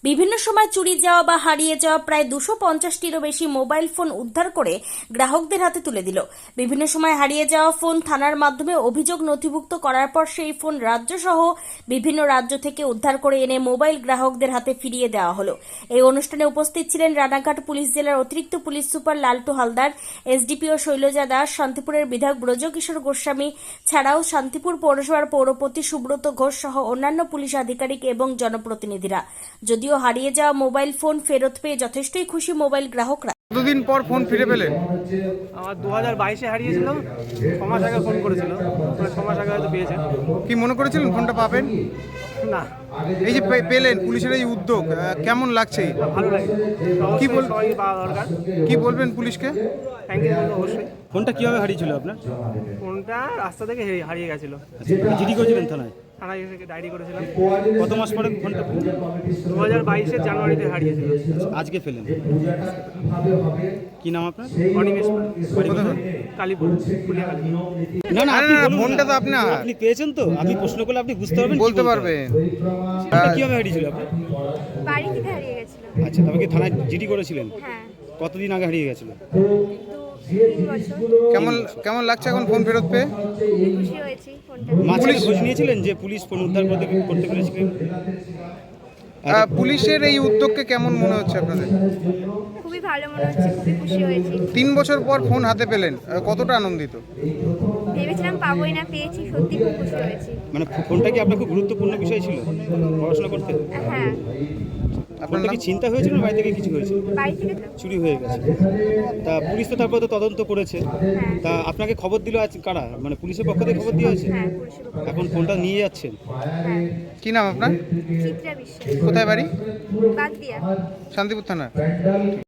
বিভিন্ন সময় চুরি যাওয়া বা হারিয়ে যাওয়া প্রায় 250টিরও বেশি মোবাইল ফোন উদ্ধার করে গ্রাহকদের হাতে তুলে দিল। বিভিন্ন সময় হারিয়ে যাওয়া ফোন থানার মাধ্যমে অভিযোগ নথিভুক্ত করার পর সেই ফোন রাজ্য সহ বিভিন্ন রাজ্য থেকে উদ্ধার করে এনে মোবাইল গ্রাহকদের হাতে ফিরিয়ে দেওয়া হলো। এই অনুষ্ঠানে উপস্থিত ছিলেন রানাঘাট পুলিশ জেলার অতিরিক্ত পুলিশ সুপার লালটু হালদার, এসডিপিও শৈলজা দাস, শান্তিপুরের বিধায়ক ব্রজকিশোর গোস্বামী ছাড়াও শান্তিপুর পৌরসভার পৌরপতি সুব্রত ঘোষ সহ অন্যান্য পুলিশ আধিকারিক এবং জনপ্রতিনিধিরা। যদিও হারিয়ে যাওয়া মোবাইল ফোন ফেরত পেয়ে যথেষ্টই খুশি মোবাইল গ্রাহকরা। কতদিন পর ফোন ফিরে পেলেন? আমার 2022-এ হারিয়েছিল, 6 মাস আগে ফোন করেছিল, 6 মাস আগে হয়তো পেয়েছে। কি মনে করেছিলেন ফোনটা পাবেন? না, এই যে পেলেন, পুলিশের এই উদ্যোগ কেমন লাগছে? ভালো লাগে। কি সবাই পাওয়া দরকার। কি বলবেন পুলিশকে? থ্যাংক ইউ বলবো অবশ্যই। ফোনটা কিভাবে হারিয়েছিল আপনার? ফোনটা রাস্তা থেকে হারিয়ে গেছিলো। জিডি করেছিলেন থানায়? থানায় থেকে ডায়েরি করেছিলাম। কত মাস পরে ফোনটা পেলেন? 2022-এর জানুয়ারিতে হারিয়েছিল। আজকে পেলেন? কি নাম আপনার? অনিমেষ বাড়ি কোথায়? কালীপুর, ফুলিয়াকালী। না না, আরে না, ফোনটা তো আপনার। আপনি পেয়েছেন তো? আপনি প্রশ্ন করলে আপনি বুঝতে পারবেন, বলতে পারবেন। ফোনটা কিভাবে হারিয়েছিল আপনার? বাড়ি থেকে হারিয়ে গেছিল। আচ্ছা, তবে কি থানায় জিডি করেছিলেন? হ্যাঁ, কতদিন আগে হারিয়ে গেছিল? 2-3 বছর। কেমন কেমন লাগছে এখন ফোন ফেরত পেয়ে? খুবই খুশি হয়েছি ফোনটা। মাঝখানে খোঁজ নিয়েছিলেন যে পুলিশ ফোন উদ্ধার করতে পেরেছে কি? পুলিশের এই উদ্যোগকে কেমন মনে হচ্ছে আপনাদের? খুবই ভালো মনে হচ্ছে, খুবই খুশি হয়েছি। 3 বছর পর ফোন হাতে পেলেন, কতটা আনন্দিত? ভেবেছিলাম পাবোই না, পেয়েছি, সত্যি খুব খুশি হয়েছি। মানে ফোনটা কি আপনার খুব গুরুত্বপূর্ণ বিষয় ছিল পড়াশোনা করতে? হ্যাঁ, আপনার ফোনটা নাম? কি চিন্তা হয়েছিল না বাড়ি থেকে কিছু হয়েছিল? বাড়ি থেকে তো। চুরি হয়ে গেছে। তা পুলিশ তো তারপরে তো তদন্ত করেছে। হ্যাঁ, তা আপনাকে খবর দিল আজ কারা? মানে পুলিশের পক্ষ থেকে খবর দিয়ে হয়েছে? হ্যাঁ, পুলিশের উপর। এখন ফোনটা নিয়ে যাচ্ছেন? হ্যাঁ, কি নাম আপনার? চিত্রা বিশ্বাস, কোথায় বাড়ি? বাগদিয়া। শান্তিপুর থানা।